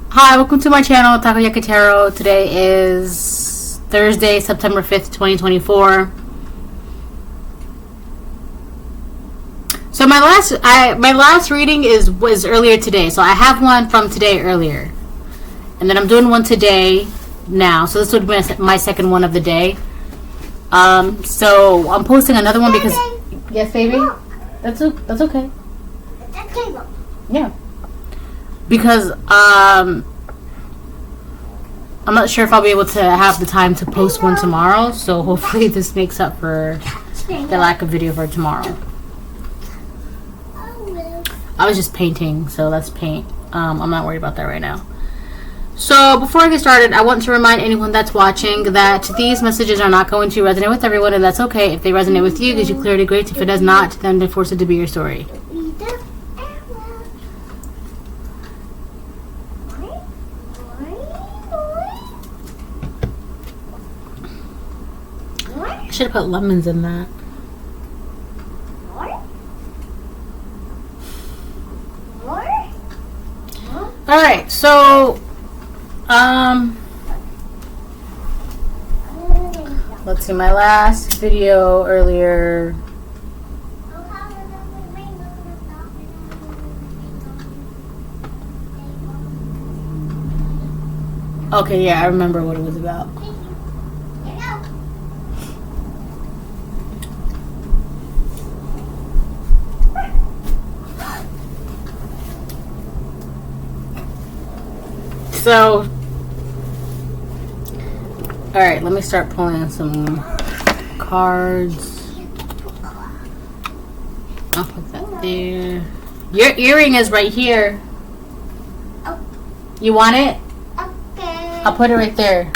Hi, welcome to my channel, Taco Yakatero. Today is Thursday, September 5th, 2024. So my last reading was earlier today. So I have one from today earlier. And then I'm doing one today now. So this would be my second one of the day. So I'm posting another one because... Yes, baby? That's okay. Yeah. Because I'm not sure if I'll be able to have the time to post one tomorrow, so hopefully this makes up for the lack of video for tomorrow. I was just painting, so let's paint. I'm not worried about that right now. So before I get started, I want to remind anyone that's watching that these messages are not going to resonate with everyone, and that's okay. If they resonate with you, gives you clearly great. If it does not, then they force it to be your story. I should have put lemons in that. Alright, so let's see, my last video earlier. Okay, yeah, I remember what it was about. So, alright, let me start pulling some cards. I'll put that there. Your earring is right here. You want it? Okay. I'll put it right there.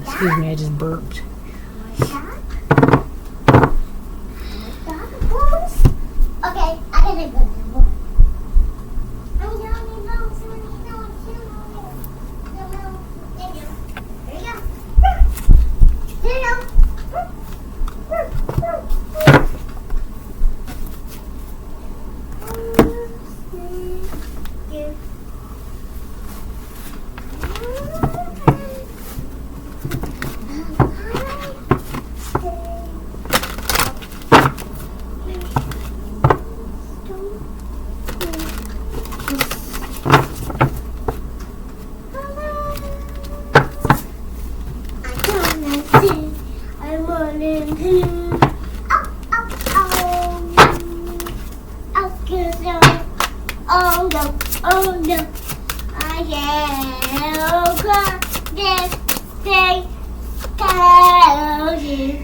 Excuse me, I just burped. Okay, I can take one. Oh no, I can't this thing tell you.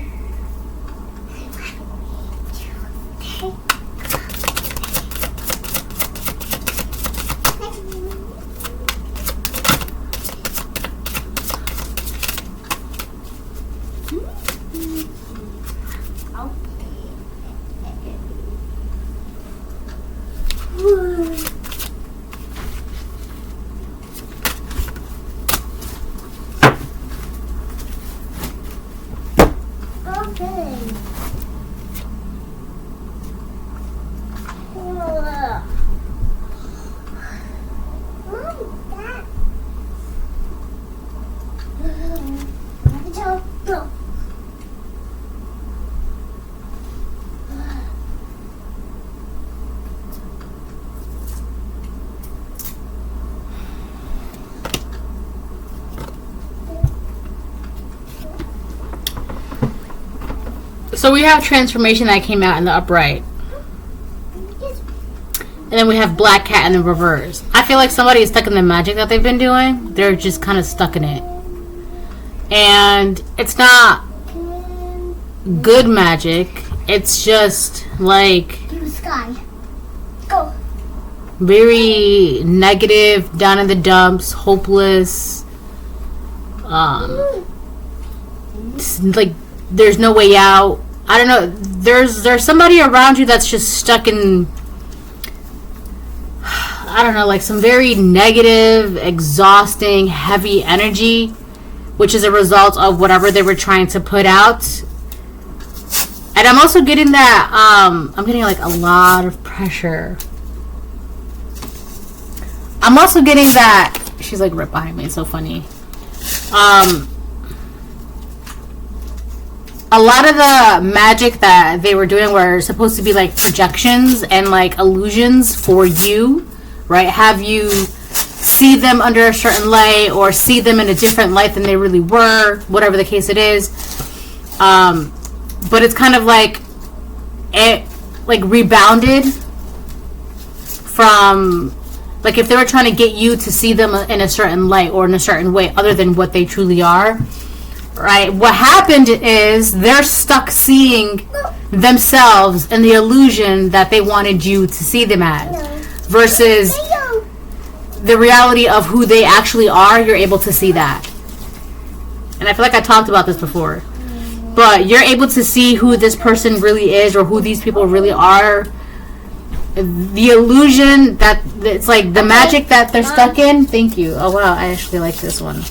So we have transformation that came out in the upright. And then we have black cat in the reverse. I feel like somebody is stuck in the magic that they've been doing. They're just kind of stuck in it. And it's not good magic. It's just like very negative, down in the dumps, hopeless. Like there's no way out. I don't know, there's somebody around you that's just stuck in, I don't know, like some very negative, exhausting, heavy energy, which is a result of whatever they were trying to put out. And I'm also getting that, I'm getting like a lot of pressure. I'm also getting that, she's like right behind me, it's so funny. A lot of the magic that they were doing were supposed to be like projections and like illusions for you, right? Have you see them under a certain light or see them in a different light than they really were, whatever the case it is. But it's kind of like it like rebounded from, like if they were trying to get you to see them in a certain light or in a certain way other than what they truly are. Right, what happened is they're stuck seeing themselves in the illusion that they wanted you to see them as, versus the reality of who they actually are. You're able to see that, and I feel like I talked about this before, but you're able to see who this person really is or who these people really are. The illusion that it's like the magic that they're stuck in. Thank you. Oh wow, I actually like this one.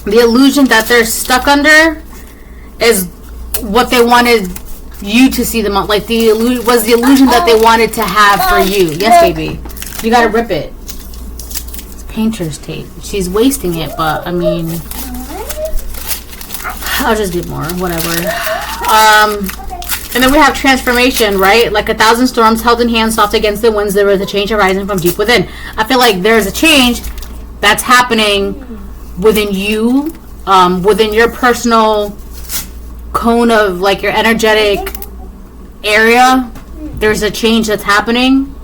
The illusion that they're stuck under is what they wanted you to see them on. Like the illusion that they wanted to have for you. Yes, baby. You gotta rip it. It's painter's tape. She's wasting it, but I mean, I'll just get more. Whatever. And then we have transformation, right? Like 1,000 storms held in hand, soft against the winds. There was a change arising from deep within. I feel like there's a change that's happening within you, within your personal cone of like your energetic area. There's a change that's happening,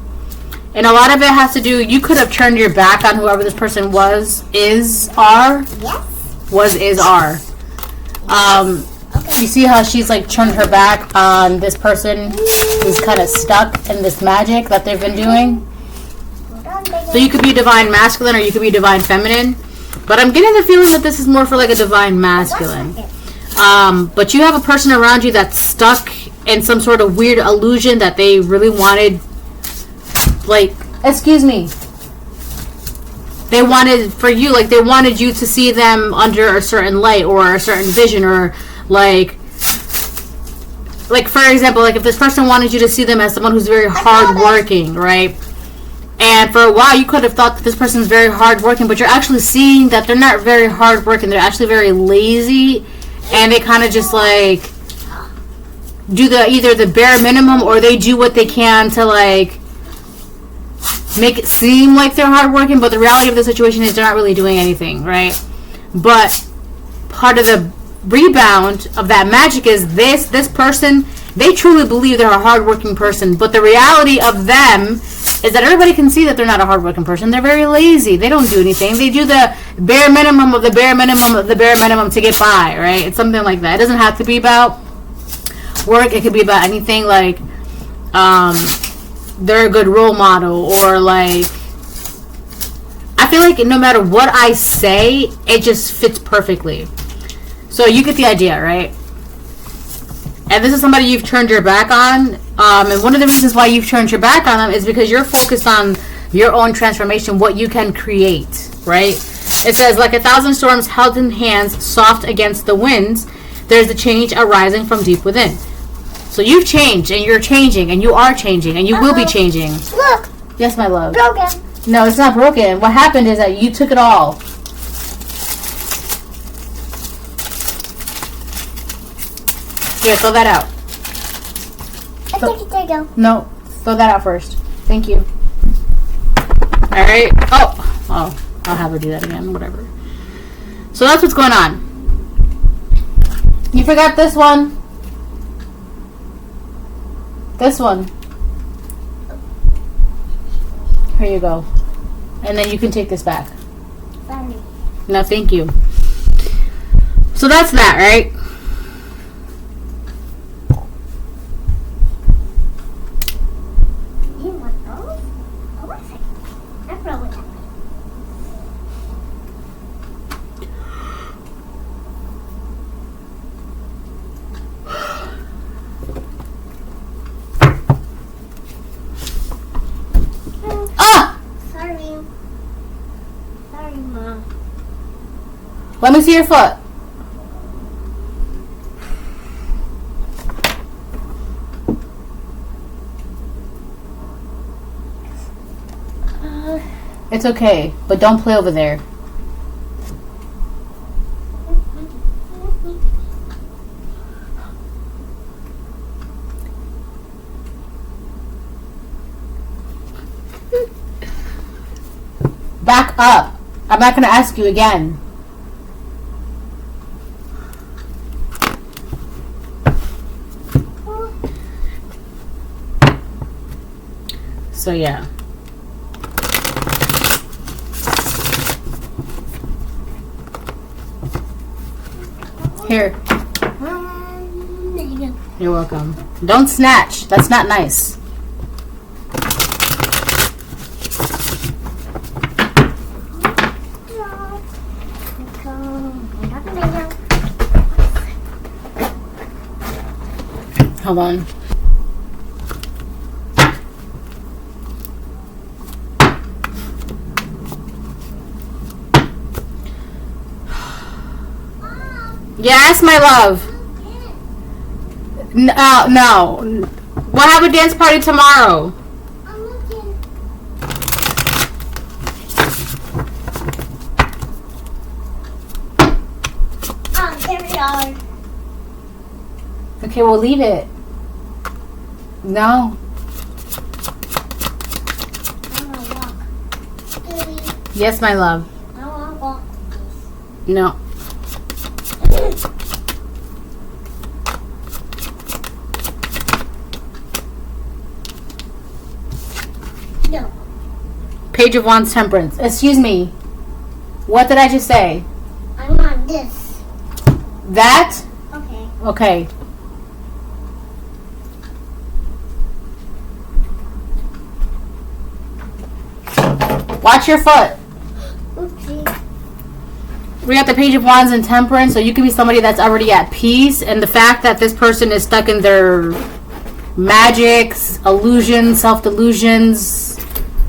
and a lot of it has to do, you could have turned your back on whoever this person was, is, are. Was, is, are. You see how she's like turned her back on this person who's kind of stuck in this magic that they've been doing. So you could be divine masculine or you could be divine feminine. But I'm getting the feeling that this is more for like a divine masculine. But you have a person around you that's stuck in some sort of weird illusion that they really wanted, like, excuse me. They wanted for you, like they wanted you to see them under a certain light or a certain vision, or like for example, like if this person wanted you to see them as someone who's very hardworking, right? And for a while, you could have thought that this person is very hardworking, but you're actually seeing that they're not very hardworking. They're actually very lazy, and they kind of just like do either the bare minimum, or they do what they can to like make it seem like they're hardworking. But the reality of the situation is they're not really doing anything, right? But part of the rebound of that magic is this person. They truly believe they're a hardworking person, but the reality of them is that everybody can see that they're not a hardworking person. They're very lazy. They don't do anything. They do the bare minimum of the bare minimum of the bare minimum to get by, right? It's something like that. It doesn't have to be about work. It could be about anything, like they're a good role model, or like, I feel like no matter what I say, it just fits perfectly. So you get the idea, right? And this is somebody you've turned your back on. And one of the reasons why you've turned your back on them is because you're focused on your own transformation, what you can create, right? It says, like 1,000 storms held in hands, soft against the winds, there's a change arising from deep within. So you've changed, and you're changing, and you are changing, and you will be changing. Look. Yes, my love. Broken. No, it's not broken. What happened is that you took it all. Here, throw that out. There you go. No, throw that out first. Thank you. Alright. Oh, I'll have her do that again. Whatever. So that's what's going on. You forgot this one. This one. Here you go. And then you can take this back. Sorry. No, thank you. So that's that, right? You want those? Oh, wait a second. I'm throwing them. Let me see your foot. It's okay, but don't play over there. Back up. I'm not going to ask you again. So yeah. Here. There you go. You're welcome. Don't snatch. That's not nice. Hold on. Yes, my love. No. We'll have a dance party tomorrow. I'm looking. Oh, there we are. Okay, we'll leave it. No. I want to walk. Please. Yes, my love. I want to walk. No. No. Page of Wands, Temperance. Excuse me. What did I just say? I want this. That? Okay. Okay. Watch your foot. Oopsie. We got the Page of Wands and Temperance, so you could be somebody that's already at peace, and the fact that this person is stuck in their magics, illusions, self-delusions,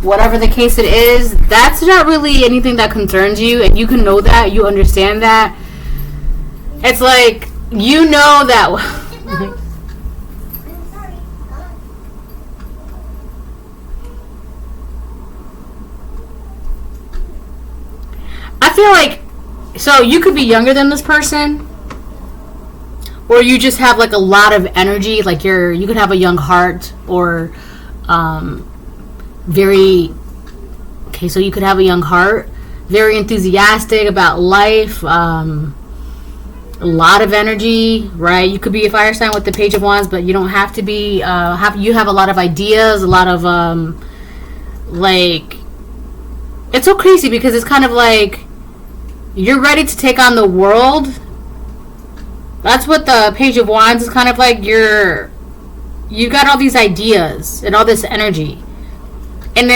whatever the case it is, that's not really anything that concerns you, and you can know that, you understand that. It's like, you know that... I'm sorry. I feel like, so you could be younger than this person, or you just have like a lot of energy, like you could have a young heart, or so you could have a young heart, very enthusiastic about life, a lot of energy, right? You could be a fire sign with the Page of Wands, but you don't have to be. You have a lot of ideas, a lot of like, it's so crazy because it's kind of like you're ready to take on the world. That's what the Page of Wands is kind of like. You got all these ideas and all this energy, and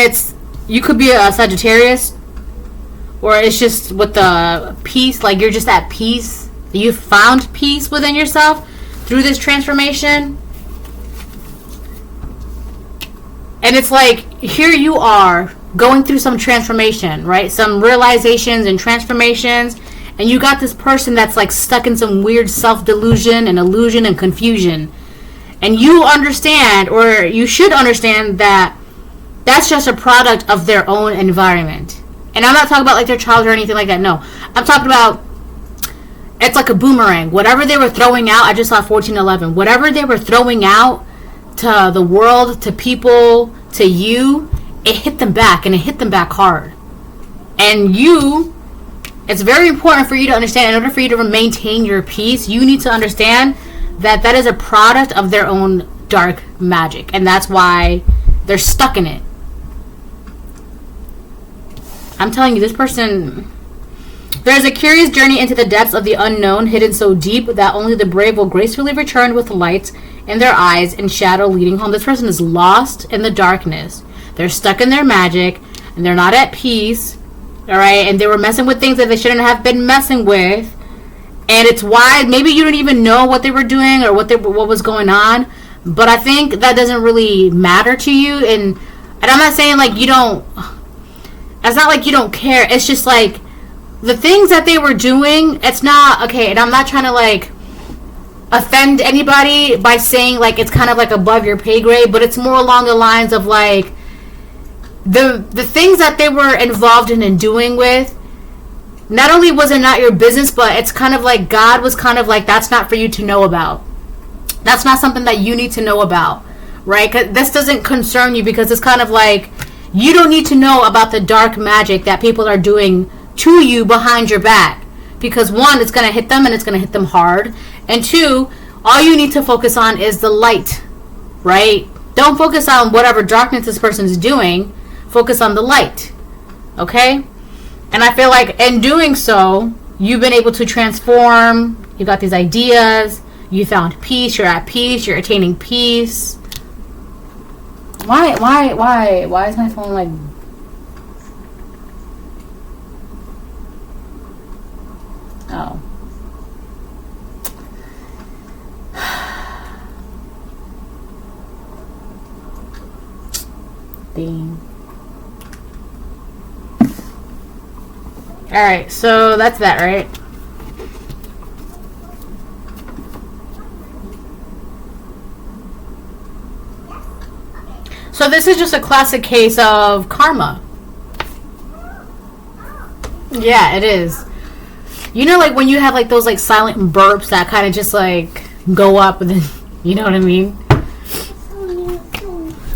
you could be a Sagittarius, or it's just with the peace, like you're just at peace. You found peace within yourself through this transformation, and it's like here you are going through some transformation, right? Some realizations and transformations, and you got this person that's like stuck in some weird self-delusion and illusion and confusion, and you understand, or you should understand, that that's just a product of their own environment. And I'm not talking about like their child or anything like that. No, I'm talking about, it's like a boomerang. Whatever they were throwing out, I just saw 1411. Whatever they were throwing out to the world, to people, to you, it hit them back, and it hit them back hard. And it's very important for you to understand, in order for you to maintain your peace, you need to understand that that is a product of their own dark magic. And that's why they're stuck in it. I'm telling you, this person... There is a curious journey into the depths of the unknown, hidden so deep that only the brave will gracefully return with light in their eyes and shadow leading home. This person is lost in the darkness. They're stuck in their magic, and they're not at peace, all right? And they were messing with things that they shouldn't have been messing with. And it's why maybe you didn't even know what they were doing or what was going on. But I think that doesn't really matter to you. And I'm not saying like you don't... It's not like you don't care. It's just like the things that they were doing, it's not okay, and I'm not trying to like offend anybody by saying like it's kind of like above your pay grade, but it's more along the lines of like the things that they were involved in and doing with, not only was it not your business, but it's kind of like God was kind of like, that's not for you to know about. That's not something that you need to know about, right? 'Cause this doesn't concern you, because it's kind of like you don't need to know about the dark magic that people are doing to you behind your back, because one, it's going to hit them and it's going to hit them hard, and two, all you need to focus on is the light, right? Don't focus on whatever darkness this person is doing. Focus on the light, okay? And I feel like in doing so, you've been able to transform. You got these ideas. You found peace. You're at peace. You're attaining peace. Why is my phone like... Oh. Dang. Alright, so that's that, right? So this is just a classic case of karma. Yeah, it is. You know, like when you have like those like silent burps that kind of just like go up and then, you know what I mean?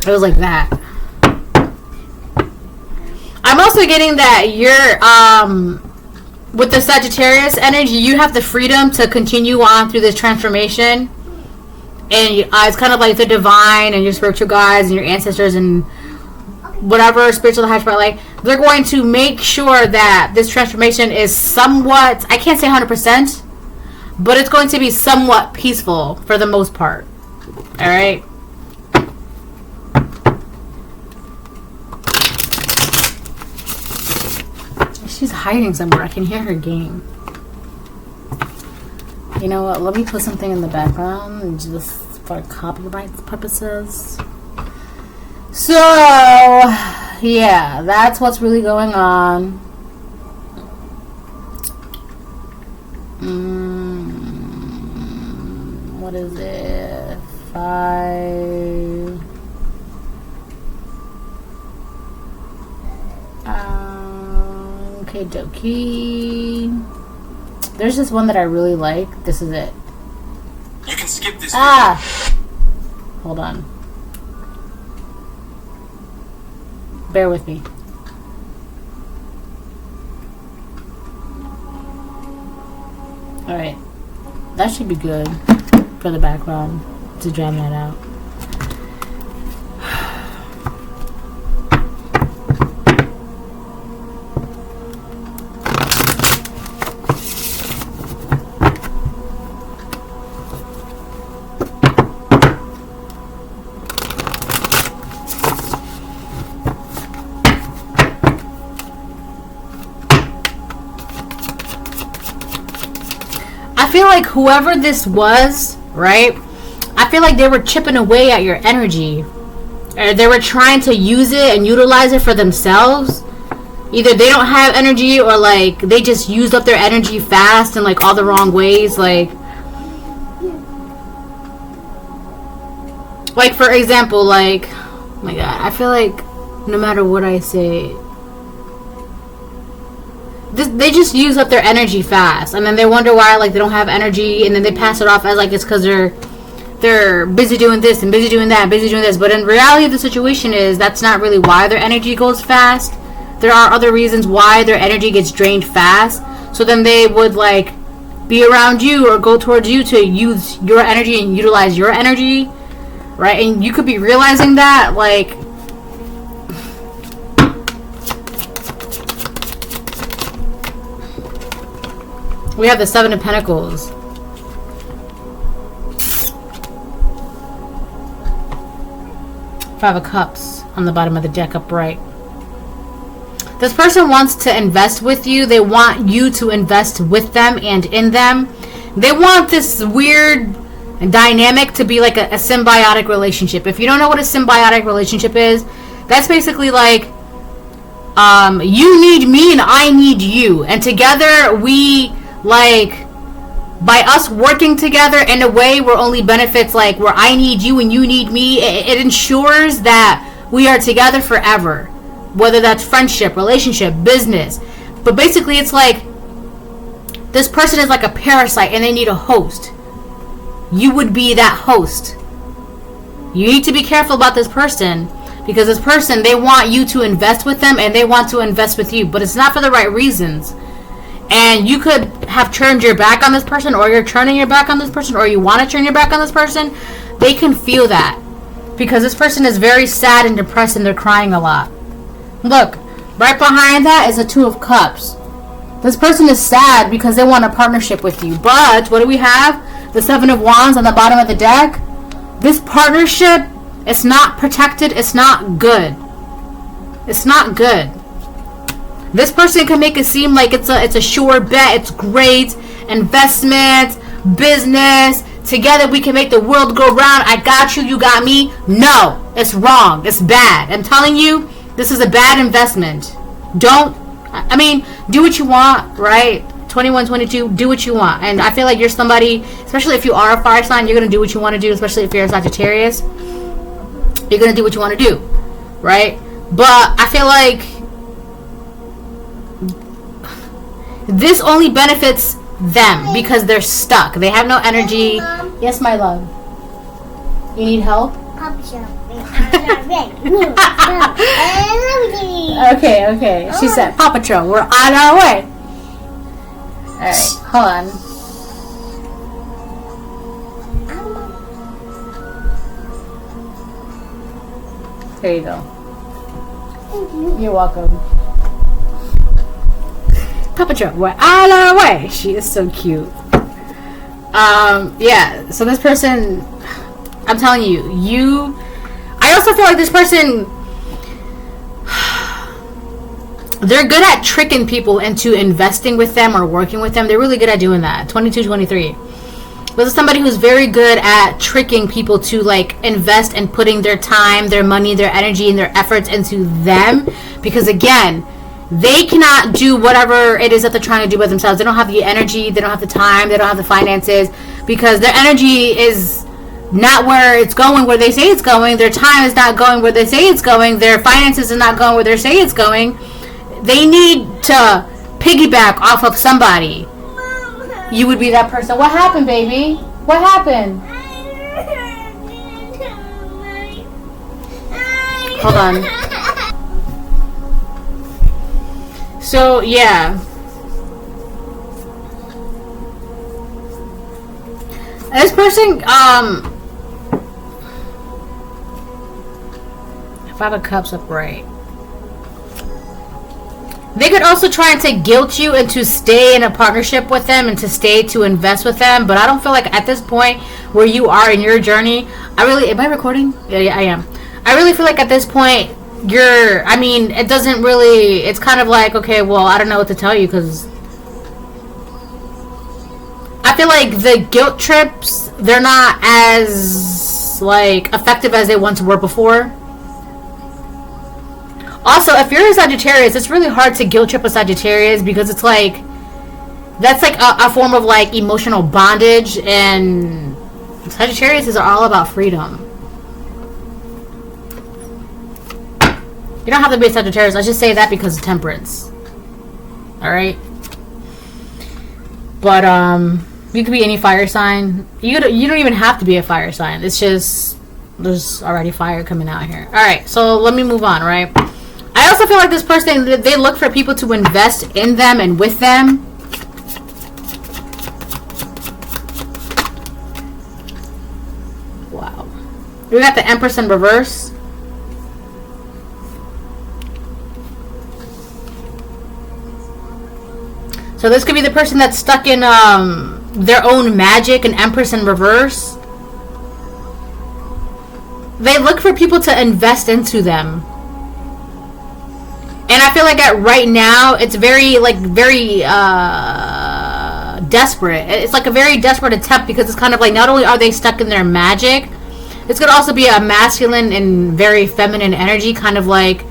It was like that. I'm also getting that you're, with the Sagittarius energy, you have the freedom to continue on through this transformation. And it's kind of like the divine and your spiritual guides and your ancestors and whatever spiritual high spot, like, they're going to make sure that this transformation is somewhat, I can't say 100%, but it's going to be somewhat peaceful for the most part. Alright? She's hiding somewhere. I can hear her game. You know what? Let me put something in the background just for copyright purposes. So, yeah, that's what's really going on. What is it? 5. Okay, dokie. There's this one that I really like. This is it. You can skip this. Hold on. Bear with me. Alright. That should be good for the background to drown that out. I feel like whoever this was, right? I feel like they were chipping away at your energy. Or they were trying to use it and utilize it for themselves. Either they don't have energy, or like they just used up their energy fast in like all the wrong ways. Like for example, like, oh my god, I feel like no matter what I say, they just use up their energy fast, and then they wonder why like they don't have energy, and then they pass it off as like it's because they're busy doing this and busy doing that and busy doing this. But in reality, the situation is that's not really why their energy goes fast. There are other reasons why their energy gets drained fast. So then they would like be around you or go towards you to use your energy and utilize your energy, right? And you could be realizing that, like, we have the 7 of Pentacles. Five of Cups on the bottom of the deck upright. This person wants to invest with you. They want you to invest with them and in them. They want this weird dynamic to be like a symbiotic relationship. If you don't know what a symbiotic relationship is, that's basically like you need me and I need you, and together we, like, by us working together in a way where only benefits, like where I need you and you need me, it ensures that we are together forever, whether that's friendship, relationship, business. But basically it's like this person is like a parasite and they need a host. You would be that host. You need to be careful about this person, because this person, they want you to invest with them and they want to invest with you, but it's not for the right reasons. And you could have turned your back on this person, or you're turning your back on this person, or you want to turn your back on this person. They can feel that, because this person is very sad and depressed and they're crying a lot. Look, right behind that is a Two of Cups. This person is sad because they want a partnership with you. But what do we have? The Seven of Wands on the bottom of the deck. This partnership, it's not protected. It's not good. It's not good. This person can make it seem like it's a sure bet. It's great. Investment, business. Together we can make the world go round. I got you, you got me. No, it's wrong. It's bad. I'm telling you, this is a bad investment. Do what you want, right? 21, 22, do what you want. And I feel like you're somebody, especially if you are a fire sign, you're going to do what you want to do, especially if you're a Sagittarius. You're going to do what you want to do, right? But I feel like this only benefits them because they're stuck. They have no energy. Yes, my love. You need help? Okay. She said, Paw Patrol, we're on our way. Alright, hold on. There you go. You're welcome. Paw Patrol, we're on our way. She is so cute. Yeah, so this person, I'm telling you, I also feel like this person, they're good at tricking people into investing with them or working with them. They're really good at doing that. 22, 23. This is somebody who's very good at tricking people to like invest and putting their time, their money, their energy, and their efforts into them. Because again, they cannot do whatever it is that they're trying to do by themselves. They don't have the energy, they don't have the time, they don't have the finances, because their energy is not where it's going, where they say it's going. Their time is not going where they say it's going. Their finances are not going where they say it's going. They need to piggyback off of somebody. You would be that person. What happened, baby? What happened? Hold on. So, yeah. This person, Five of Cups upright. They could also try and to guilt you into stay in a partnership with them and to stay to invest with them. But I don't feel like at this point where you are in your journey, am I recording? Yeah, I am. I really feel like at this point, it doesn't really, it's kind of like, okay, well, I don't know what to tell you, because I feel like the guilt trips, they're not as, like, effective as they once were before. Also, if you're a Sagittarius, it's really hard to guilt trip a Sagittarius, because it's like, that's like a form of like emotional bondage, and Sagittarius are all about freedom. You don't have to be a Sagittarius. I just say that because of Temperance. Alright? But, you could be any fire sign. You don't even have to be a fire sign. It's just, there's already fire coming out here. Alright, so let me move on, right? I also feel like this person, they look for people to invest in them and with them. Wow. We got the Empress in reverse. So this could be the person that's stuck in their own magic, an Empress in reverse. They look for people to invest into them. And I feel like right now, it's very desperate. It's like a very desperate attempt, because it's kind of like, not only are they stuck in their magic, it's going to also be a masculine and very feminine energy, kind of like,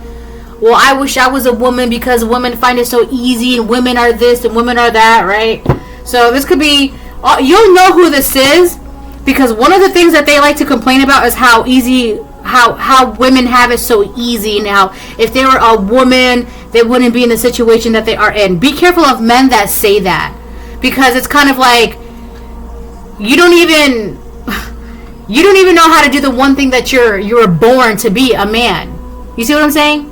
well, I wish I was a woman because women find it so easy and women are this and women are that, right? So this could be, you'll know who this is because one of the things that they like to complain about is how easy, how women have it so easy now. If they were a woman, they wouldn't be in the situation that they are in. Be careful of men that say that because it's kind of like you don't even know how to do the one thing that you're born to be, a man. You see what I'm saying?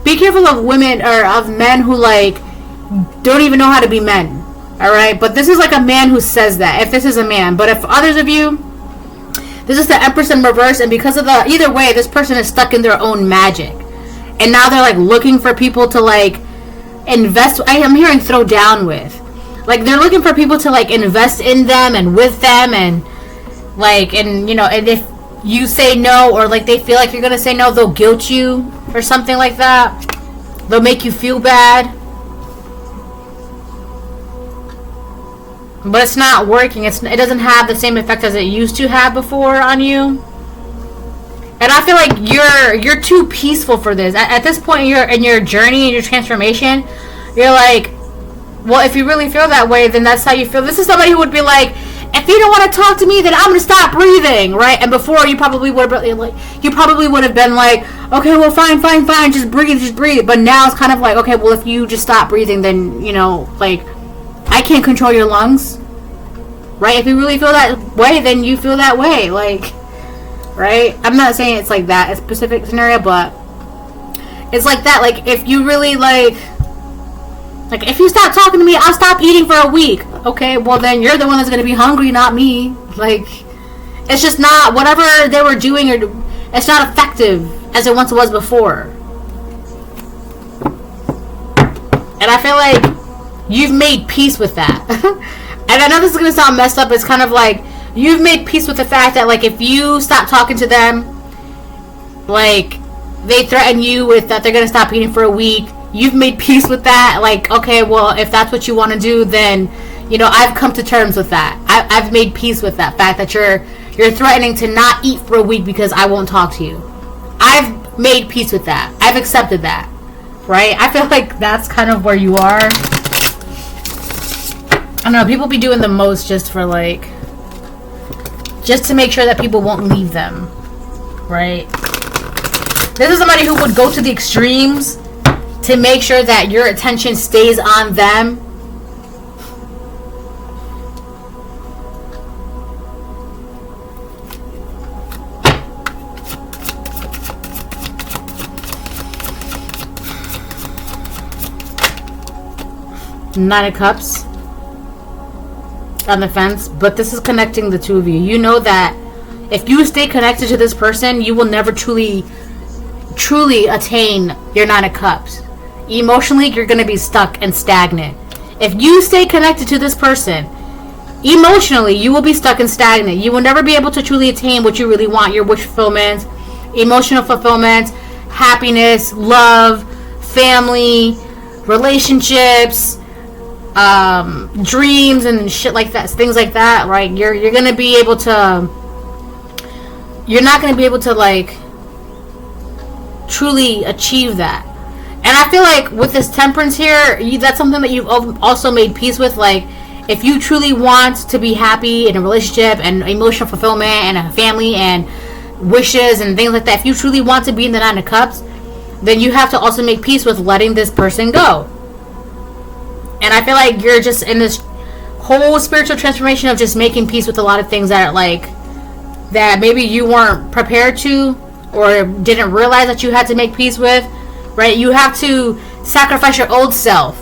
Be careful of women or of men who like don't even know how to be men. All right, but this is like a man who says that. If this is a man, but if others of you, this is the Empress in reverse, and because of the either way, this person is stuck in their own magic, and now they're like looking for people to like invest. I am hearing throw down with, like they're looking for people to like invest in them and with them, and like and you know, and if you say no or like they feel like you're gonna say no, they'll guilt you or something like that. They'll make you feel bad. But it's not working. It doesn't have the same effect as it used to have before on you. And I feel like you're too peaceful for this. At this point in your journey and your transformation, you're like, well, if you really feel that way, then that's how you feel. This is somebody who would be like, if you don't want to talk to me, then I'm gonna stop breathing, right? And before you probably would have been like, okay, well, fine, just breathe. But now it's kind of like, okay, well, if you just stop breathing, then you know, like, I can't control your lungs, right? If you really feel that way, then you feel that way, like, right? I'm not saying it's like that, a specific scenario, but it's like that. Like, if you really like if you stop talking to me, I'll stop eating for a week. Okay, well then you're the one that's gonna be hungry, not me. Like, it's just not whatever they were doing, or it's not effective as it once was before. And I feel like you've made peace with that. And I know this is going to sound messed up. It's kind of like you've made peace with the fact that, like, if you stop talking to them, like, they threaten you with that they're going to stop eating for a week. You've made peace with that. Like, okay, well, if that's what you want to do, then, you know, I've come to terms with that. I've made peace with that fact that you're threatening to not eat for a week because I won't talk to you. I've made peace with that. I've accepted that. Right? I feel like that's kind of where you are. I don't know, people be doing the most just for like, just to make sure that people won't leave them, right? This is somebody who would go to the extremes to make sure that your attention stays on them. Nine of Cups on the fence, but this is connecting the two of you. You know that if you stay connected to this person, you will never truly attain your Nine of Cups. Emotionally, you're going to be stuck and stagnant. If you stay connected to this person, emotionally, you will be stuck and stagnant. You will never be able to truly attain what you really want, your wish fulfillment, emotional fulfillment, happiness, love, family, relationships, dreams and shit like that, things like that, right? You're gonna be able to, you're not gonna be able to like truly achieve that. And I feel like with this Temperance here, that's something that you've also made peace with. Like, if you truly want to be happy in a relationship and emotional fulfillment and a family and wishes and things like that, if you truly want to be in the Nine of Cups, then you have to also make peace with letting this person go. And I feel like you're just in this whole spiritual transformation of just making peace with a lot of things that are like, that maybe you weren't prepared to or didn't realize that you had to make peace with, right? You have to sacrifice your old self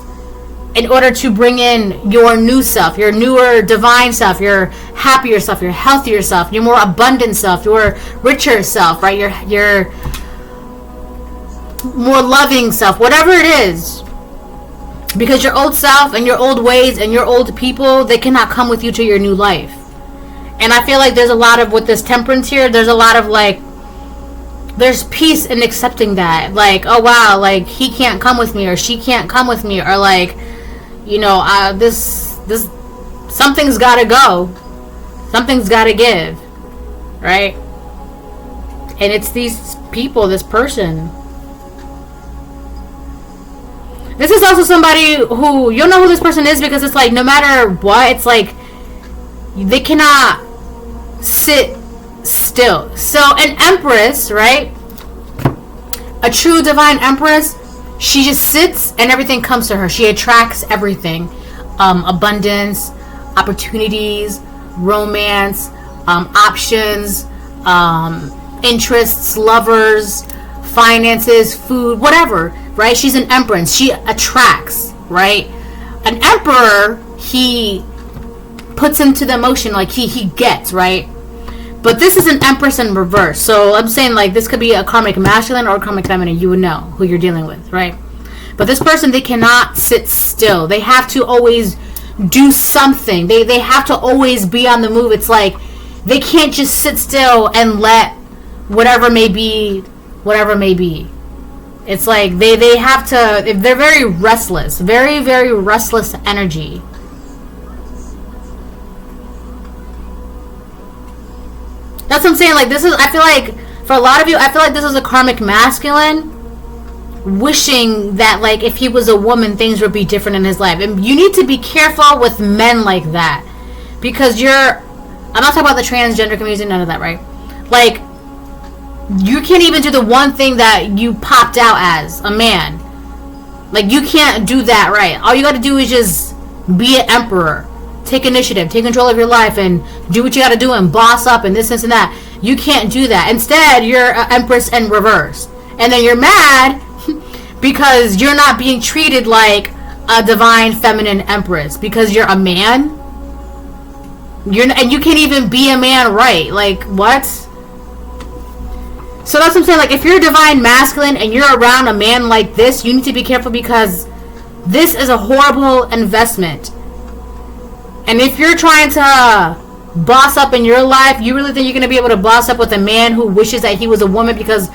in order to bring in your new self, your newer divine self, your happier self, your healthier self, your more abundant self, your richer self, right? Your more loving self, whatever it is. Because your old self and your old ways and your old people, they cannot come with you to your new life. And I feel like there's a lot of, with this Temperance here, there's a lot of like, there's peace in accepting that. Like, oh wow, like he can't come with me or she can't come with me, or like, you know, this something's gotta go. Something's gotta give. Right? And it's these people, this person. This is also somebody who, you'll know who this person is because it's like, no matter what, it's like, they cannot sit still. So an empress, right? A true divine empress, she just sits and everything comes to her. She attracts everything. Abundance, opportunities, romance, options, interests, lovers, finances, food, whatever, right? She's an empress. She attracts, right? An emperor, he puts into the emotion, like he gets, right? But this is an empress in reverse. So I'm saying, like, this could be a karmic masculine or a karmic feminine. You would know who you're dealing with, right? But this person, they cannot sit still. They have to always do something. They have to always be on the move. It's like they can't just sit still and let whatever may be. It's like they have to, they're very restless. Very, very restless energy. That's what I'm saying. Like, this is, I feel like, for a lot of you, I feel like this is a karmic masculine wishing that, like, if he was a woman, things would be different in his life. And you need to be careful with men like that. Because I'm not talking about the transgender community, none of that, right? Like, you can't even do the one thing that you popped out as a man. Like, you can't do that, right? All you gotta do is just be an emperor. Take initiative, take control of your life, and do what you gotta do and boss up and this and that. You can't do that. Instead, you're an empress in reverse. And then you're mad because you're not being treated like a divine feminine empress because you're a man. And you can't even be a man, right? Like, what? So that's what I'm saying. Like, if you're a divine masculine and you're around a man like this, you need to be careful because this is a horrible investment. And if you're trying to boss up in your life, you really think you're going to be able to boss up with a man who wishes that he was a woman? Because,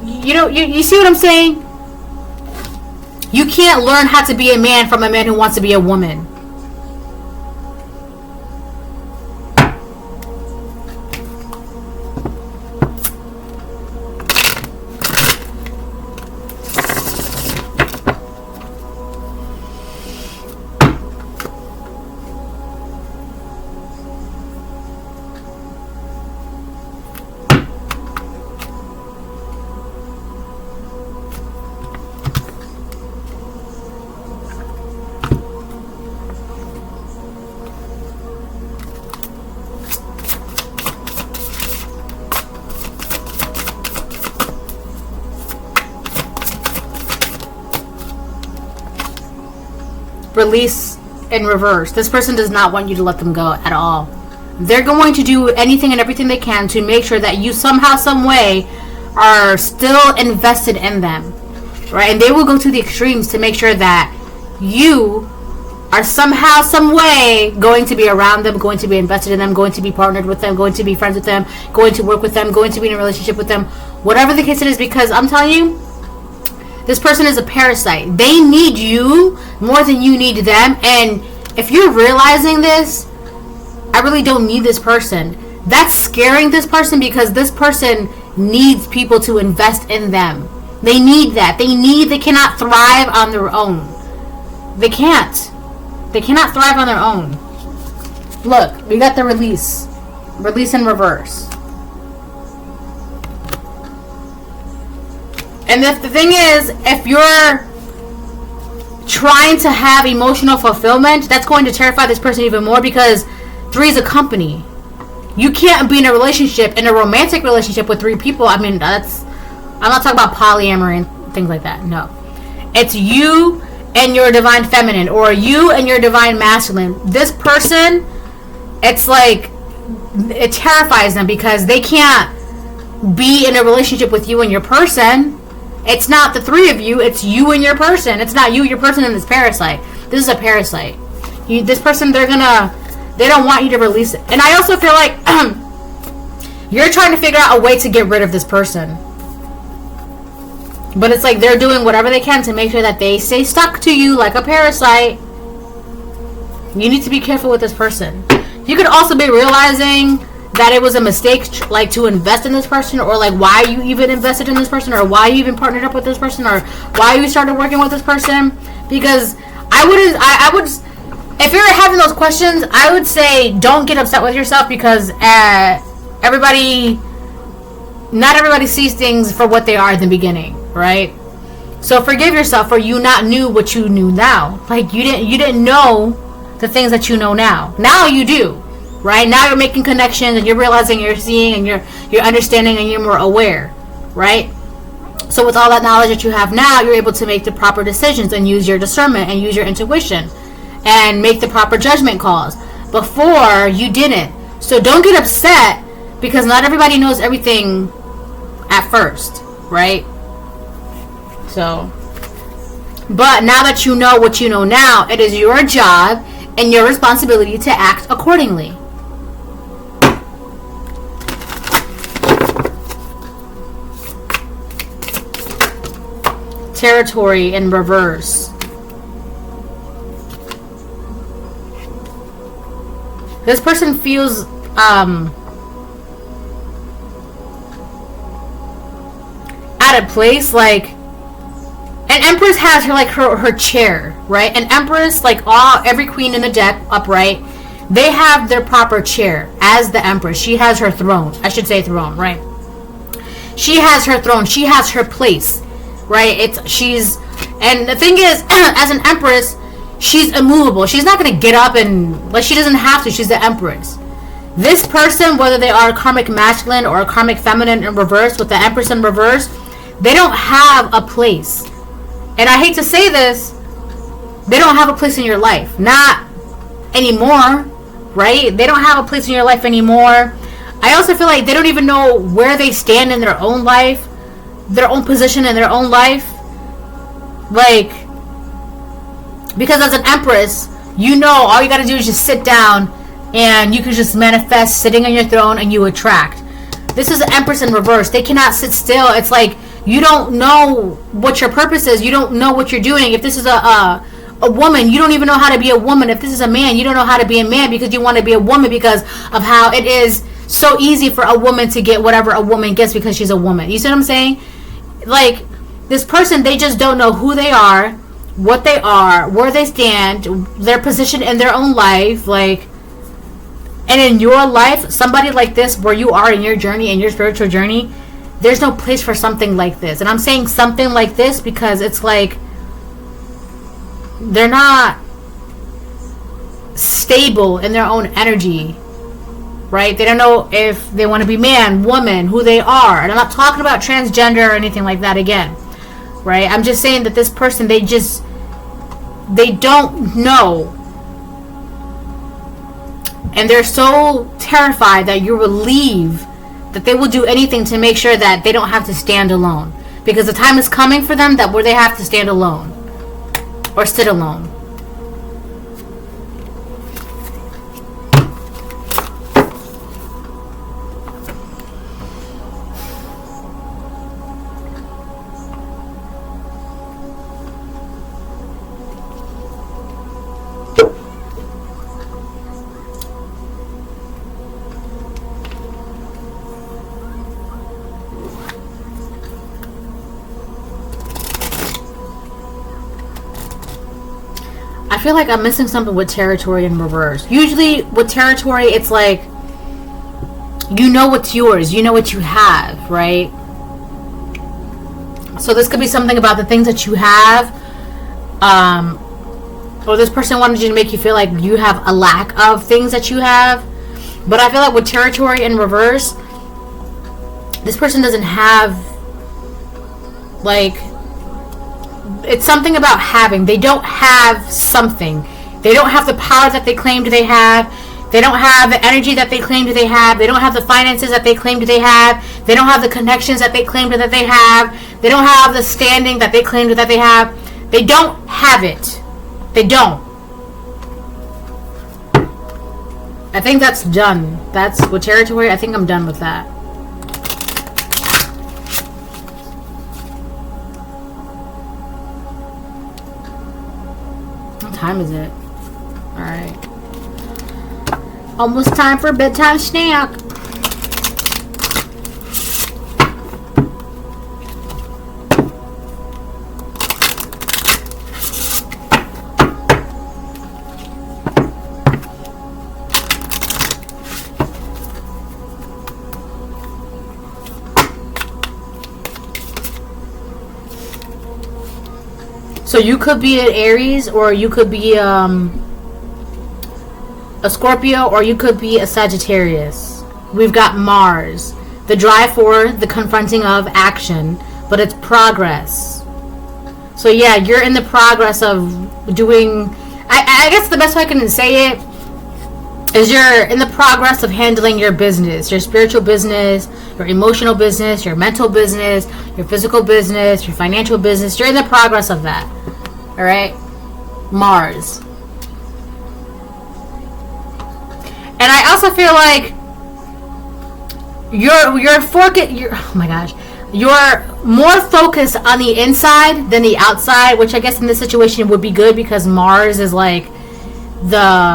you see what I'm saying? You can't learn how to be a man from a man who wants to be a woman. Release in reverse. This person does not want you to let them go at all. They're going to do anything and everything they can to make sure that you somehow, some way are still invested in them, right? And they will go to the extremes to make sure that you are somehow, some way going to be around them, going to be invested in them, going to be partnered with them, going to be friends with them, going to work with them, going to be in a relationship with them, whatever the case it is. Because I'm telling you, this person is a parasite. They need you more than you need them. And if you're realizing this, I really don't need this person. That's scaring this person because this person needs people to invest in them. They need that. They cannot thrive on their own. They can't. They cannot thrive on their own. Look, we got the release. Release in reverse. And the thing is, if you're trying to have emotional fulfillment, that's going to terrify this person even more because 3 is a company. You can't be in a relationship, in a romantic relationship with 3 people. I mean, I'm not talking about polyamory and things like that. No. It's you and your divine feminine, or you and your divine masculine. This person, it's like, it terrifies them because they can't be in a relationship with you and your person. It's not the 3 of you, it's you and your person. It's not you, your person, and this parasite. This is a parasite. This person, they don't want you to release it. And I also feel like you're trying to figure out a way to get rid of this person. But it's like they're doing whatever they can to make sure that they stay stuck to you like a parasite. You need to be careful with this person. You could also be realizing that it was a mistake, like, to invest in this person, or like why you even invested in this person, or why you even partnered up with this person, or why you started working with this person, Because I would, if you're having those questions, I would say don't get upset with yourself, because not everybody sees things for what they are at the beginning, right? So forgive yourself for you not knew what you knew now. Like you didn't know the things that you know now. Now you do, right? Now you're making connections and you're realizing, you're seeing, and you're understanding, and you're more aware, right? So with all that knowledge that you have now, you're able to make the proper decisions and use your discernment and use your intuition and make the proper judgment calls. Before, you didn't. So don't get upset, because not everybody knows everything at first, right? So, but now that you know what you know now, it is your job and your responsibility to act accordingly. Territory in reverse. This person feels at a place like an empress has her chair, right? An empress, like every queen in the deck upright, they have their proper chair as the empress. She has her throne. I should say throne, right? She has her throne. She has her place, right? And the thing is, as an empress, she's immovable. She's not gonna get up and, like, she doesn't have to. She's the empress. This person, whether they are karmic masculine or karmic feminine in reverse, with the empress in reverse, they don't have a place. And I hate to say this, they don't have a place in your life. Not anymore, right? They don't have a place in your life anymore. I also feel like they don't even know where they stand in their own life, their own position in their own life. Like, because as an empress, you know, all you gotta do is just sit down and you can just manifest sitting on your throne and you attract. This is the empress in reverse. They cannot sit still. It's like, you don't know what your purpose is. You don't know what you're doing. If this is a woman, you don't even know how to be a woman. If this is a man, you don't know how to be a man, because you want to be a woman because of how it is so easy for a woman to get whatever a woman gets because she's a woman. You see what I'm saying? Like, this person, they just don't know who they are, what they are, where they stand, their position in their own life. Like, and in your life, somebody like this, where you are in your journey, in your spiritual journey, there's no place for something like this. And I'm saying something like this because it's like they're not stable in their own energy, right? They don't know if they want to be man, woman, who they are. And I'm not talking about transgender or anything like that again, right? I'm just saying that this person, they don't know. And they're so terrified that you will leave, that they will do anything to make sure that they don't have to stand alone. Because the time is coming for them that where they have to stand alone. Or sit alone. I feel like I'm missing something with territory in reverse. Usually with territory, it's like, you know what's yours. You know what you have, right? So this could be something about the things that you have. Or this person wanted you to make you feel like you have a lack of things that you have. But I feel like with territory in reverse, this person doesn't have, like, it's something about having. They don't have something. They don't have the power that they claimed they have. They don't have the energy that they claimed they have. They don't have the finances that they claimed they have. They don't have the connections that they claimed that they have. They don't have the standing that they claimed that they have. They don't have it. They don't. I think that's done. That's with territory. I think I'm done with that. What time is it? Alright. Almost time for a bedtime snack. So you could be an Aries, or you could be a Scorpio, or you could be a Sagittarius. We've got Mars, the drive for, the confronting of action, but it's progress. So yeah, you're in the progress of doing, I guess the best way I can say it is you're in the progress of handling your business, your spiritual business, your emotional business, your mental business, your physical business, your financial business. You're in the progress of that. All right? Mars. And I also feel like you're oh my gosh, you're more focused on the inside than the outside, which I guess in this situation would be good because Mars is like the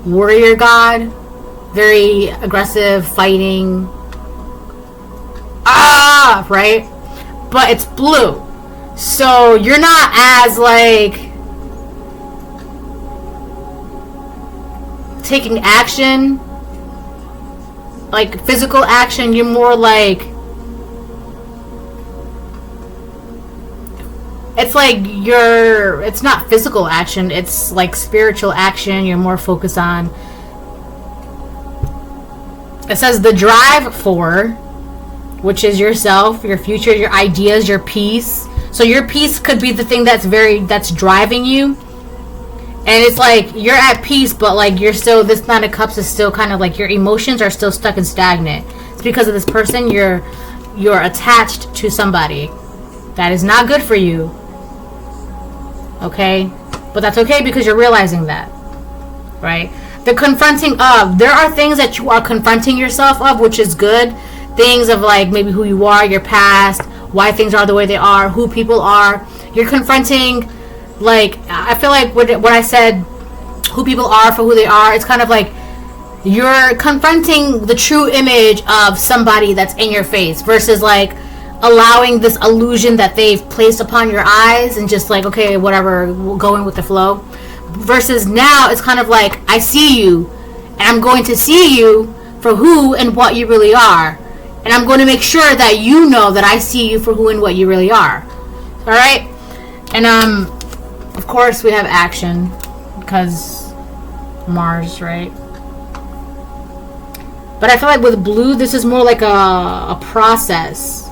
warrior god, very aggressive, fighting, right? But it's blue, so you're not as like taking action, like physical action. You're more like, it's like it's not physical action, it's like spiritual action. You're more focused on, it says the drive for, which is yourself, your future, your ideas, your peace. So your peace could be the thing that's driving you. And it's like you're at peace, but like you're still, this Nine of Cups is still kind of like your emotions are still stuck and stagnant. It's because of this person. You're attached to somebody. That is not good for you. Okay? But that's okay because you're realizing that. Right? The confronting of. There are things that you are confronting yourself of, which is good. Things of like maybe who you are, your past, why things are the way they are, who people are. You're confronting, like, I feel like when I said who people are for who they are, it's kind of like you're confronting the true image of somebody that's in your face versus like allowing this illusion that they've placed upon your eyes and just like, okay, whatever, going with the flow. Versus now it's kind of like, I see you and I'm going to see you for who and what you really are. And I'm going to make sure that you know that I see you for who and what you really are. Alright? And of course we have action because Mars, right? But I feel like with blue, this is more like a process,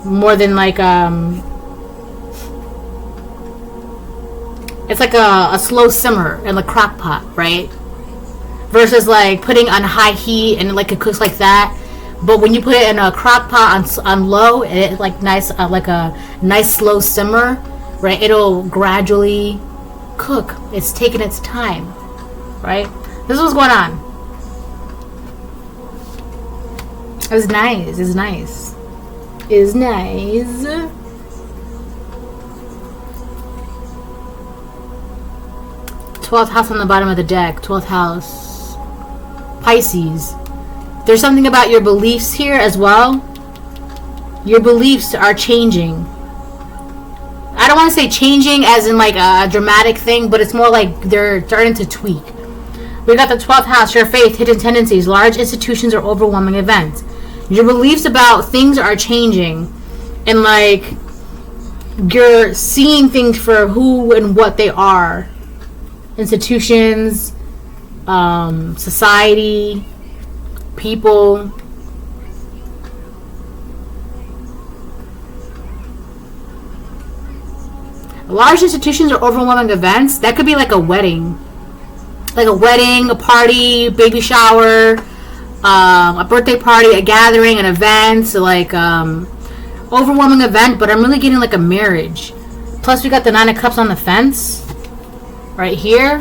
more than like it's like a slow simmer in the crock pot, right? Versus like putting on high heat and like it cooks like that. But when you put it in a crock pot on low, it like nice, like a nice slow simmer, right? It'll gradually cook. It's taking its time, right? This is what's going on. It was nice. It's nice. It's nice. 12th house on the bottom of the deck. 12th house. Pisces. There's something about your beliefs here as well. Your beliefs are changing. I don't want to say changing as in like a dramatic thing, but it's more like they're starting to tweak. We got the 12th house, your faith, hidden tendencies, large institutions, or overwhelming events. Your beliefs about things are changing. And like, you're seeing things for who and what they are. Institutions, society, people. Large institutions or overwhelming events. That could be like a wedding. Like a wedding, a party, baby shower, a birthday party, a gathering, an event. So like overwhelming event, but I'm really getting like a marriage. Plus we got the 9 of Cups on the fence. Right here.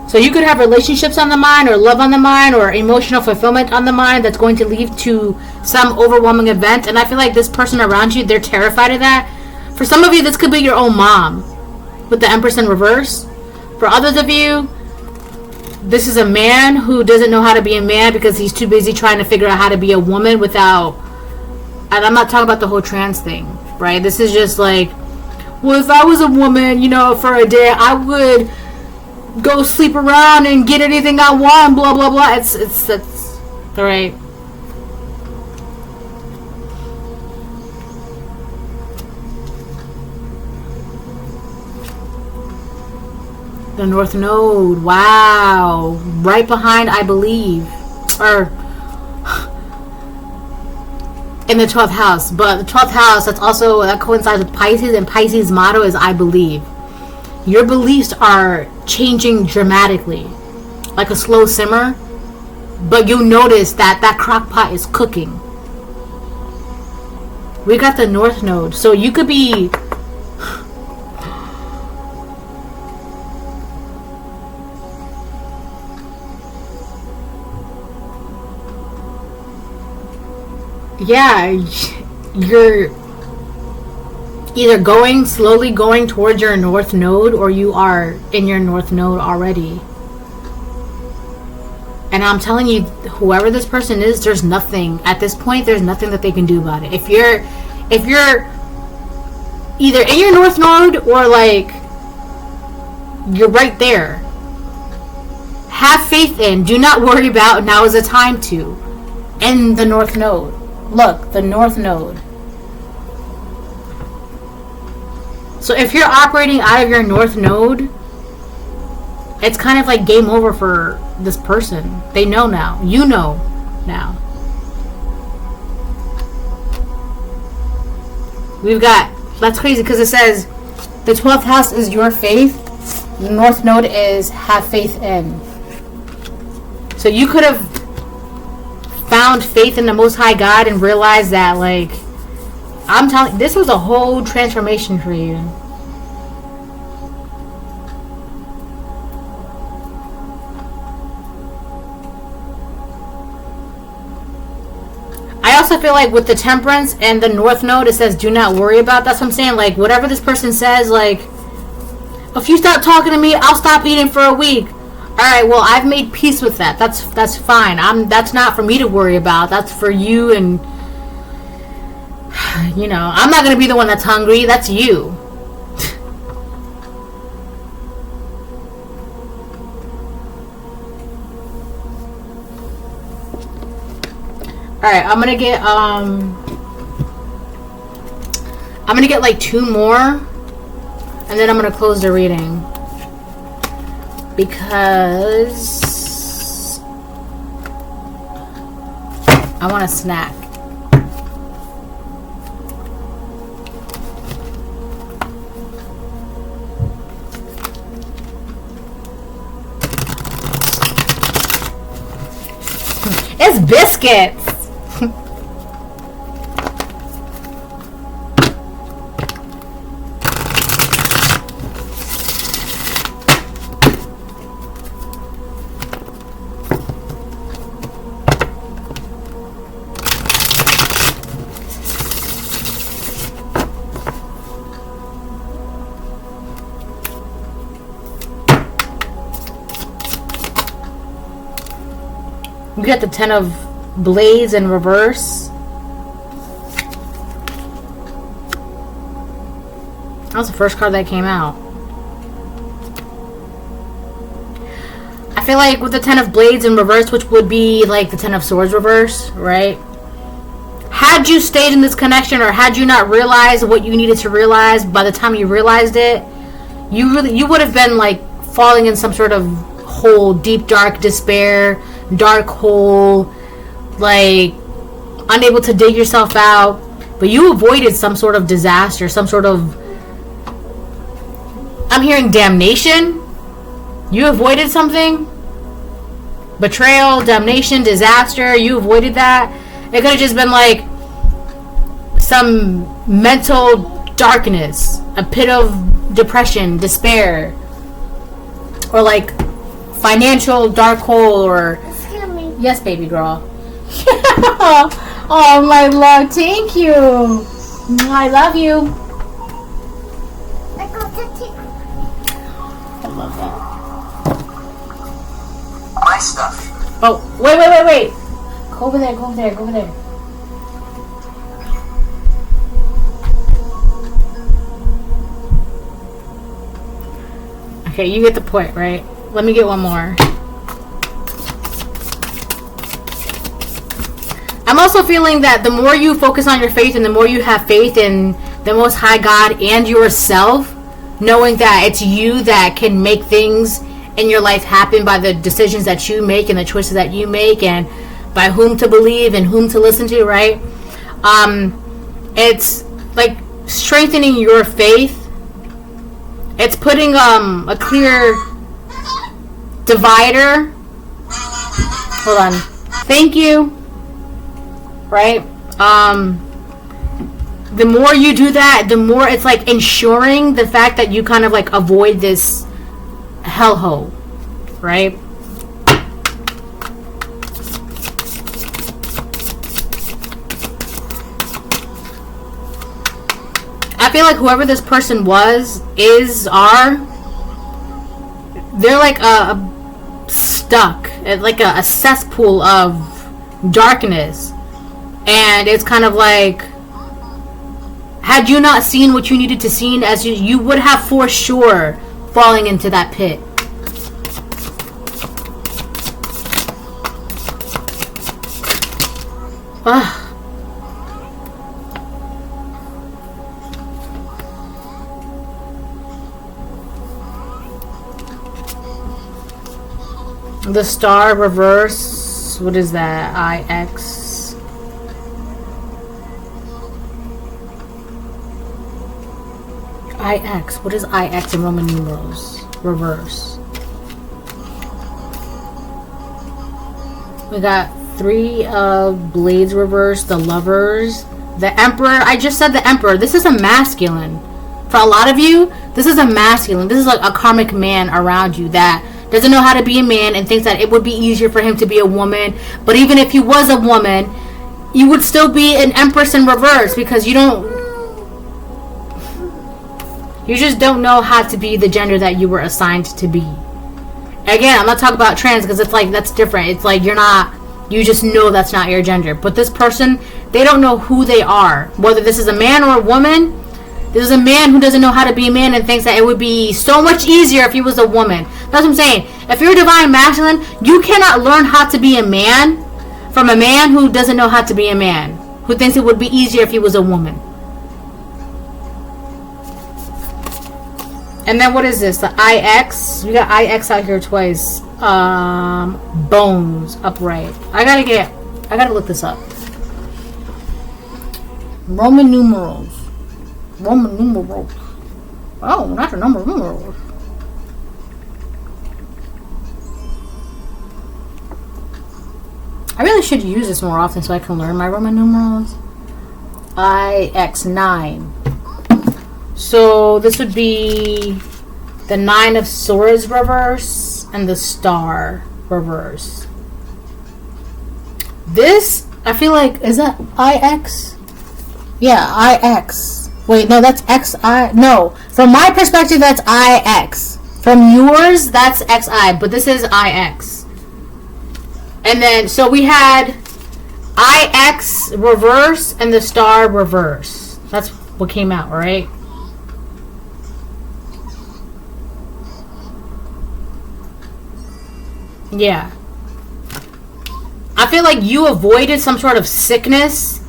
So you could have relationships on the mind, or love on the mind, or emotional fulfillment on the mind that's going to lead to some overwhelming event. And I feel like this person around you, they're terrified of that. For some of you, this could be your own mom with the Empress in reverse. For others of you, this is a man who doesn't know how to be a man because he's too busy trying to figure out how to be a woman without... And I'm not talking about the whole trans thing, right? This is just like, well, if I was a woman, you know, for a day, I would go sleep around and get anything I want, blah, blah, blah. It's Right. The North Node. Wow. Right behind, I believe. Or in the 12th house. But the 12th house, that coincides with Pisces, and Pisces' motto is I believe. Your beliefs are changing dramatically. Like a slow simmer. But you'll notice that crock pot is cooking. We got the North Node. So you could be... Yeah, you're either slowly going towards your North Node, or you are in your North Node already. And I'm telling you, whoever this person is, there's nothing at this point. There's nothing that they can do about it. If you're either in your North Node or like you're right there, have faith in. Do not worry about. Now is the time to end the North Node. Look, the North Node. So if you're operating out of your North Node, it's kind of like game over for this person. They know now. You know now. That's crazy because it says the 12th house is your faith. The North Node is have faith in. So you could have found faith in the Most High God and realized that, like, I'm telling, this was a whole transformation for you. I also feel like with the Temperance and the North Node, it says do not worry about. That's what I'm saying. Like, whatever this person says, like, if you stop talking to me, I'll stop eating for a week. Alright, well, I've made peace with that. That's fine. That's not for me to worry about. That's for you, and you know, I'm not gonna be the one that's hungry. That's you. Alright, I'm gonna get like 2 more, and then I'm gonna close the reading. Because I want a snack. It's biscuits. We got the 10 of Blades in reverse. That was the first card that came out. I feel like with the 10 of Blades in reverse, which would be like the 10 of Swords reverse, right? Had you stayed in this connection, or had you not realized what you needed to realize by the time you realized it, you would have been like falling in some sort of hole, deep dark despair, dark hole, like unable to dig yourself out. But you avoided some sort of disaster, some sort of, I'm hearing damnation. You avoided something. Betrayal, damnation, disaster. You avoided that. It could have just been like some mental darkness, a pit of depression, despair, or like financial dark hole, or yes, baby girl. Oh, my love, thank you. I love you. I got the tea. I love that. My stuff. Oh, wait. Go over there. Okay, you get the point, right? Let me get one more. also feeling that the more you focus on your faith and the more you have faith in the Most High God and yourself, knowing that it's you that can make things in your life happen by the decisions that you make and the choices that you make and by whom to believe and whom to listen to, right? It's like strengthening your faith. It's putting a clear divider. Hold on. Thank you. Right? The more you do that, the more it's like ensuring the fact that you kind of like avoid this hellhole, right? I feel like whoever this person was, is, are, they're like stuck at like a cesspool of darkness. And it's kind of like, had you not seen what you needed to see, as you would have for sure falling into that pit. Ugh. The star reverse. What is that? IX. IX. What is IX in Roman numerals? Reverse. We got 3 of blades reverse. The lovers. The emperor. I just said the emperor. This is a masculine. For a lot of you, this is a masculine. This is like a karmic man around you that doesn't know how to be a man and thinks that it would be easier for him to be a woman. But even if he was a woman, you would still be an empress in reverse because you just don't know how to be the gender that you were assigned to be. Again, I'm not talking about trans because it's like that's different. It's like you just know that's not your gender. But this person, they don't know who they are. Whether this is a man or a woman, this is a man who doesn't know how to be a man and thinks that it would be so much easier if he was a woman. That's what I'm saying. If you're a divine masculine, you cannot learn how to be a man from a man who doesn't know how to be a man, who thinks it would be easier if he was a woman. And then what is this? The IX. We got IX out here twice. Bones upright. I gotta look this up. Roman numerals. Roman numerals. Oh, not the number of numerals. I really should use this more often so I can learn my Roman numerals. IX9. So this would be the 9 of swords reverse and the star reverse. This, I feel like, is that IX? Yeah, IX. Wait, no, that's XI. No, from my perspective, that's IX. From yours, that's XI, but this is IX. And then, so we had IX reverse and the star reverse. That's what came out, right? Yeah. I feel like you avoided some sort of sickness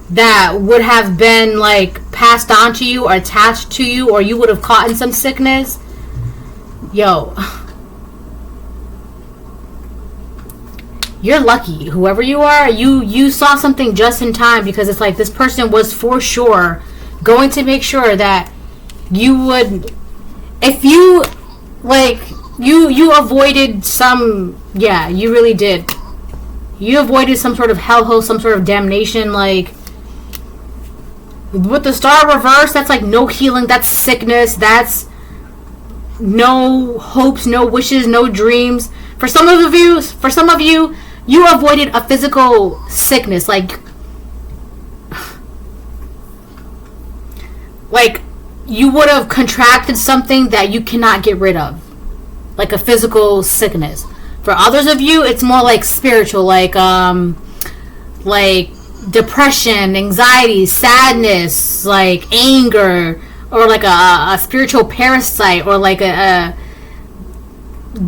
that would have been like passed on to you or attached to you, or you would have caught in some sickness. Yo. You're lucky. Whoever you are, you saw something just in time, because it's like this person was for sure going to make sure that you would, if you like, you avoided some, yeah, you really did. You avoided some sort of hellhole, some sort of damnation. Like with the star reverse, that's like no healing, that's sickness, that's no hopes, no wishes, no dreams. For some of you, you avoided a physical sickness, like you would have contracted something that you cannot get rid of, like a physical sickness. For others of you, it's more like spiritual, like depression, anxiety, sadness, like anger, or like a spiritual parasite, or like a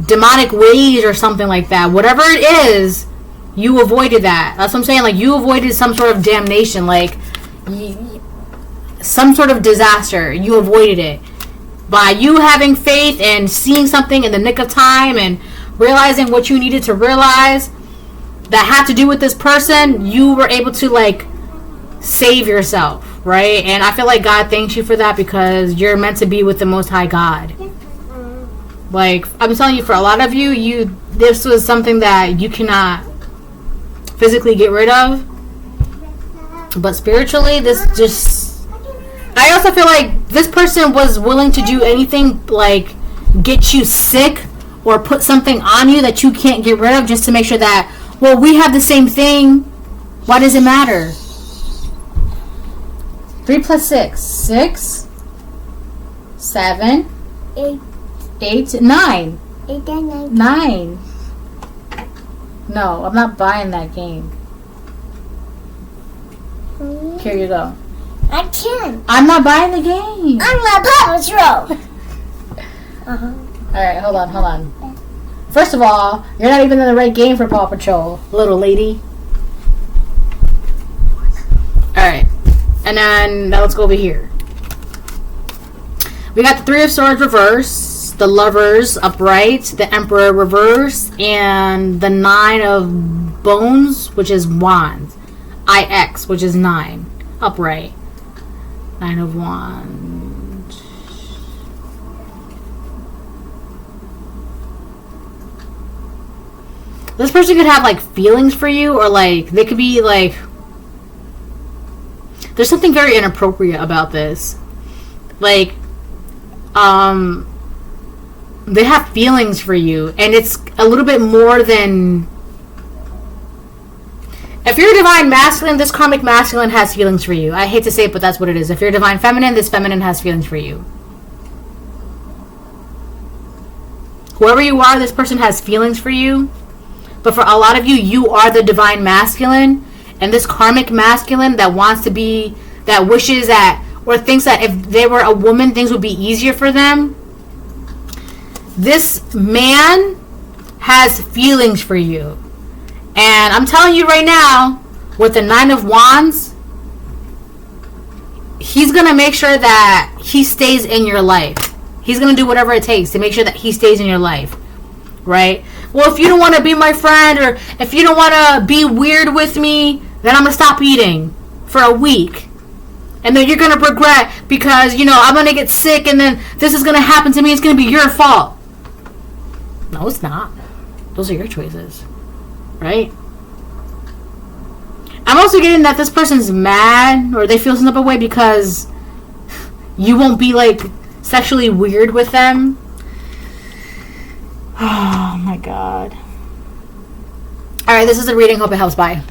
demonic ways or something like that. Whatever it is, You avoided that. That's what I'm saying. Like, you avoided some sort of damnation, like some sort of disaster. You avoided it by you having faith and seeing something in the nick of time and realizing what you needed to realize that had to do with this person. You were able to, like, save yourself, right? And I feel like God thanks you for that, because you're meant to be with the Most High God. Like, I'm telling you, for a lot of you, this was something that you cannot physically get rid of, but spiritually, this just, I also feel like this person was willing to do anything, like get you sick or put something on you that you can't get rid of, just to make sure that, well, we have the same thing, why does it matter? 3 plus 6, 6, 7, 8, 9. 8 and 9. 9. No, I'm not buying that game. Here you go. I can. I'm not buying the game. I'm not Paw Patrol. Alright, hold on. First of all, you're not even in the right game for Paw Patrol, little lady. Alright. And then, now let's go over here. We got the 3 of Swords reverse, the Lovers upright, the Emperor reverse, and the 9 of Bones, which is Wands. IX, which is 9, upright. 9 of Wands. This person could have, like, feelings for you, or, like, they could be, like, there's something very inappropriate about this. Like, they have feelings for you, and it's a little bit more than, if you're divine masculine, this karmic masculine has feelings for you. I hate to say it, but that's what it is. If you're divine feminine, this feminine has feelings for you. Whoever you are, this person has feelings for you. But for a lot of you, you are the divine masculine, and this karmic masculine that wants to be, that wishes that, or thinks that if they were a woman, things would be easier for them. This man has feelings for you. And I'm telling you right now, with the 9 of Wands, he's going to make sure that he stays in your life. He's going to do whatever it takes to make sure that he stays in your life. Right? Well, if you don't want to be my friend, or if you don't want to be weird with me, then I'm going to stop eating for a week. And then you're going to regret, because, you know, I'm going to get sick, and then this is going to happen to me. It's going to be your fault. No, it's not. Those are your choices. Right? I'm also getting that this person's mad, or they feel some type of way because you won't be, like, sexually weird with them. Oh my god. Alright, this is a reading. Hope it helps. Bye.